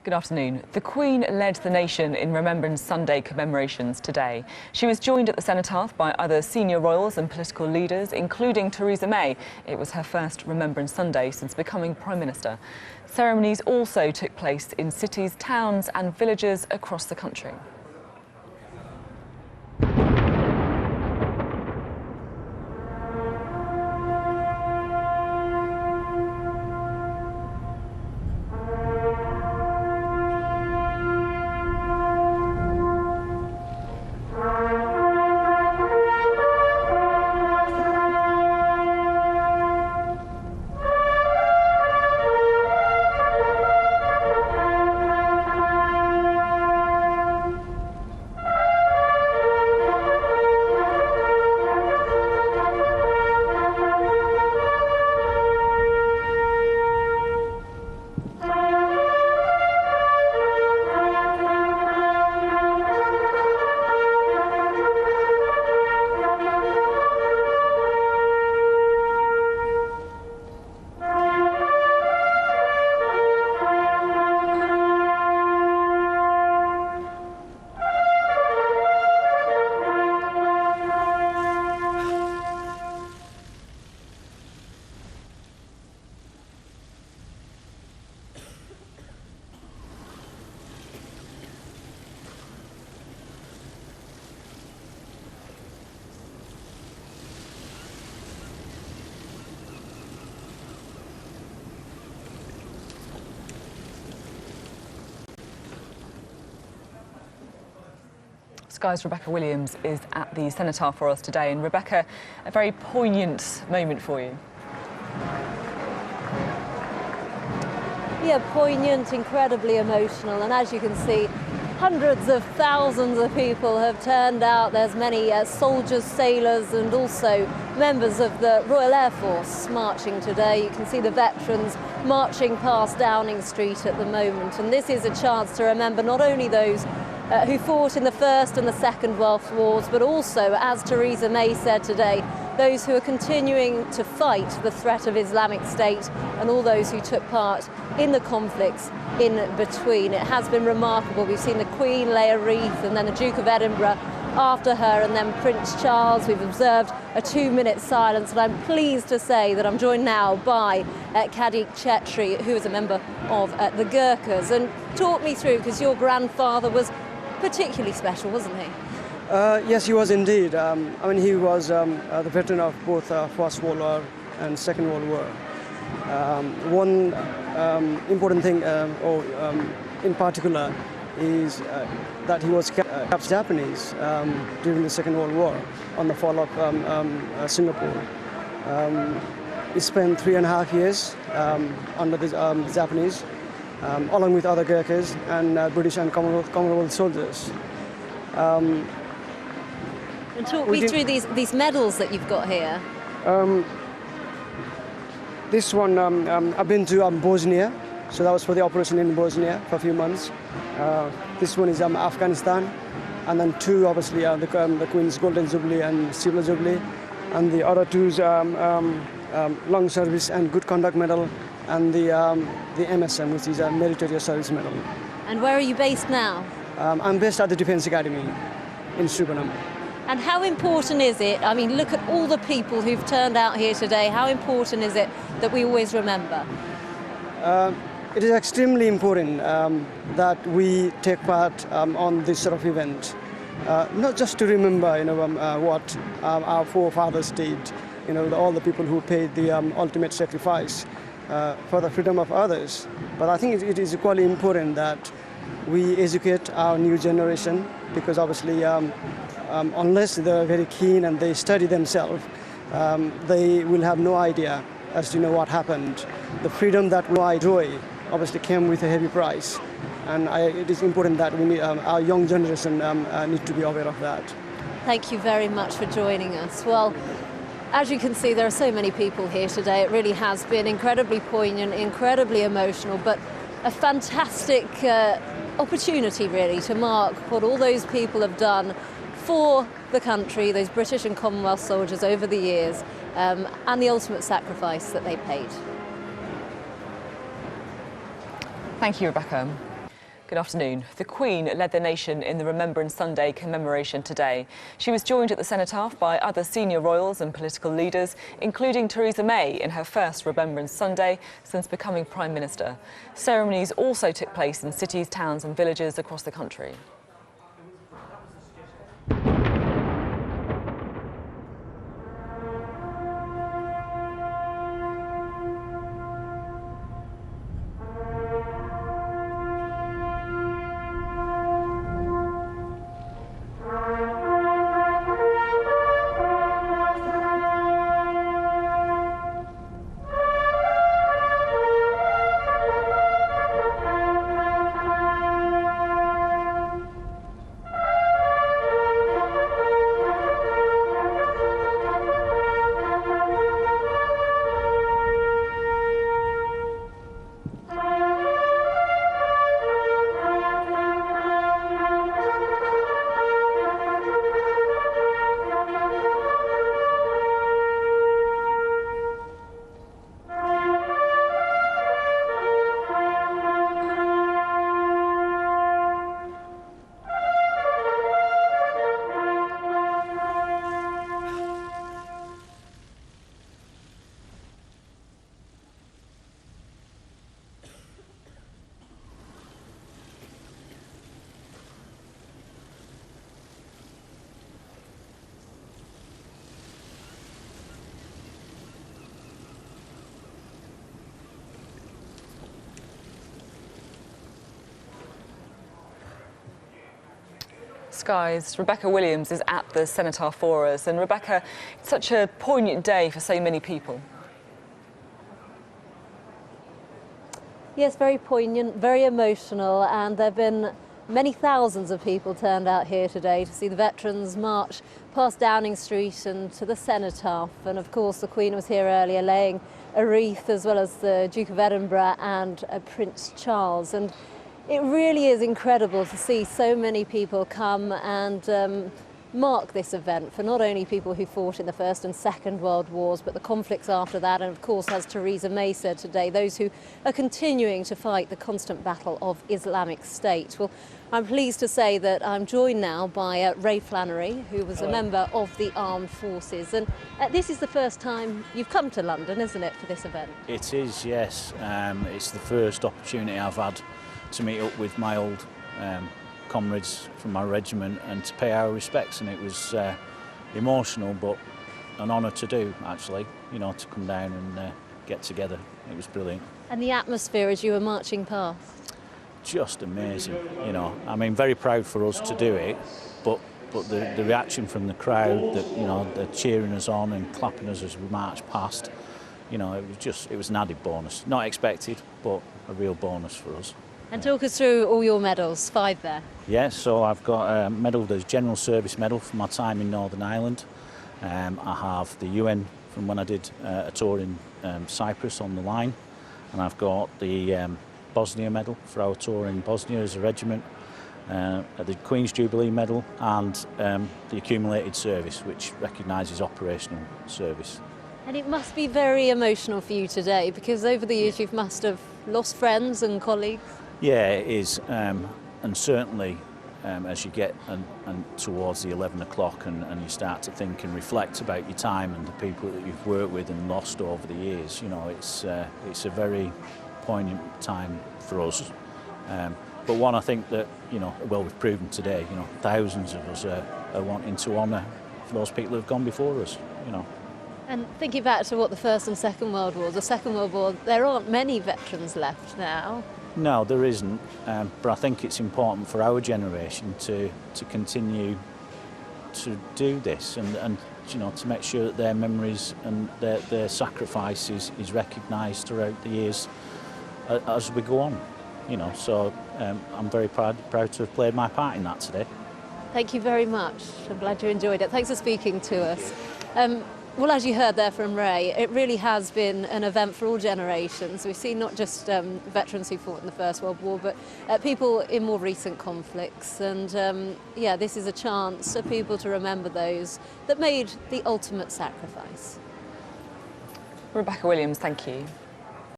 Good afternoon. The Queen led the nation in Remembrance Sunday commemorations today. She was joined at the Cenotaph by other senior royals and political leaders, including Theresa May. It was her first Remembrance Sunday since becoming Prime Minister. Ceremonies also took place in cities, towns and villages across the country. Sky's Rebecca Williams is at the Cenotaph for us today. And Rebecca, a very poignant moment for you. Yeah, poignant, incredibly emotional. And as you can see, hundreds of thousands of people have turned out. There's many soldiers, sailors and also members of the Royal Air Force marching today. You can see the veterans marching past Downing Street at the moment. And this is a chance to remember not only those who fought in the First and the Second World Wars, but also, as Theresa May said today, those who are continuing to fight the threat of Islamic State and all those who took part in the conflicts in between. It has been remarkable. We've seen the Queen lay a wreath and then the Duke of Edinburgh after her and then Prince Charles. We've observed a 2-minute silence, and I'm pleased to say that I'm joined now by Kadi Chetri, who is a member of the Gurkhas. And talk me through, because your grandfather was particularly special, wasn't he? Yes, he was indeed. I mean, he was the veteran of both First World War and Second World War. One important thing, in particular, is that he was kept Japanese during the Second World War on the fall of Singapore. He spent 3.5 years under the Japanese, along with other Gurkhas and British and Commonwealth soldiers. And talk me through these medals that you've got here. This one, I've been to Bosnia, so that was for the operation in Bosnia for a few months. This one is Afghanistan, and then two, obviously, the Queen's Golden Jubilee and Silver Jubilee, and the other two is Long Service and Good Conduct Medal, and the MSM, which is a Meritorious Service Medal. And where are you based now? I'm based at the Defence Academy in Suvarnam. And how important is it? I mean, look at all the people who've turned out here today. How important is it that we always remember? It is extremely important that we take part on this sort of event, not just to remember, what our forefathers did, all the people who paid the ultimate sacrifice for the freedom of others. But I think it is equally important that we educate our new generation, because obviously unless they're very keen and they study themselves, they will have no idea as to what happened. The freedom that we enjoy obviously came with a heavy price, and it is important that we need, our young generation need to be aware of that. Thank you very much for joining us. Well, as you can see, there are so many people here today. It really has been incredibly poignant, incredibly emotional, but a fantastic opportunity really to mark what all those people have done for the country, those British and Commonwealth soldiers over the years, and the ultimate sacrifice that they paid. Thank you, Rebecca. Good afternoon. The Queen led the nation in the Remembrance Sunday commemoration today. She was joined at the Cenotaph by other senior royals and political leaders, including Theresa May in her first Remembrance Sunday since becoming Prime Minister. Ceremonies also took place in cities, towns and villages across the country. Sky's Rebecca Williams is at the Cenotaph for us. And Rebecca, it's such a poignant day for so many people. Yes, very poignant, very emotional, and there have been many thousands of people turned out here today to see the veterans march past Downing Street and to the Cenotaph. And of course the Queen was here earlier laying a wreath, as well as the Duke of Edinburgh and Prince Charles. And it really is incredible to see so many people come and mark this event for not only people who fought in the First and Second World Wars, but the conflicts after that, and of course, as Theresa May said today, those who are continuing to fight the constant battle of Islamic State. Well, I'm pleased to say that I'm joined now by Ray Flannery, who was a member of the Armed Forces. And this is the first time you've come to London, isn't it, for this event? It is, yes. It's the first opportunity I've had to meet up with my old comrades from my regiment and to pay our respects, and it was emotional but an honour to do, actually, you know, to come down and get together. It was brilliant. And the atmosphere as you were marching past? Just amazing, you know. I mean, very proud for us to do it, but the reaction from the crowd, that, you know, they're cheering us on and clapping us as we marched past, you know, it was an added bonus. Not expected, but a real bonus for us. And talk us through all your medals, 5 there. Yes, so I've got a medal, the General Service Medal for my time in Northern Ireland. I have the UN from when I did a tour in Cyprus on the line. And I've got the Bosnia Medal for our tour in Bosnia as a regiment, the Queen's Jubilee Medal, and the Accumulated Service, which recognises operational service. And it must be very emotional for you today, because over the years you must have lost friends and colleagues. Yeah, it is, and certainly as you get and towards the 11 o'clock and you start to think and reflect about your time and the people that you've worked with and lost over the years, you know, it's a very poignant time for us. But one, I think that, you know, well, we've proven today, you know, thousands of us are wanting to honour those people who have gone before us, you know. And thinking back to what the First and Second World War, the Second World War, there aren't many veterans left now. No, there isn't, but I think it's important for our generation to continue to do this and you know, to make sure that their memories and their sacrifices is recognised throughout the years as we go on, you know. So I'm very proud to have played my part in that today. Thank you very much. I'm glad you enjoyed it. Thanks for speaking to us. Well, as you heard there from Ray, it really has been an event for all generations. We've seen not just veterans who fought in the First World War, but people in more recent conflicts. And yeah, this is a chance for people to remember those that made the ultimate sacrifice. Rebecca Williams, thank you.